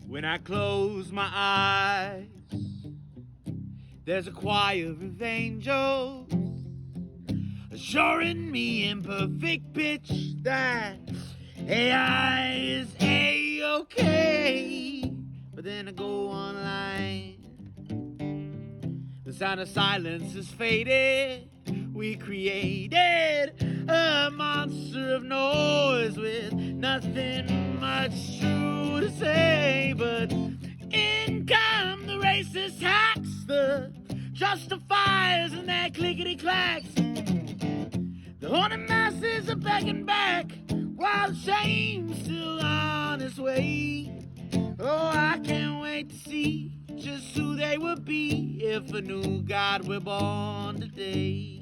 When I close my eyes, there's a choir of angels assuring me in perfect pitch that AI is A-okay. But then I go online, the sound of silence is faded. We created a monster of noise with nothing much true to say. But in come the racist hacks, the justifiers and their clickety-clacks. The haunted masses are begging back while shame's still on its way. Oh, I can't wait to see just who they would be if a new God were born today.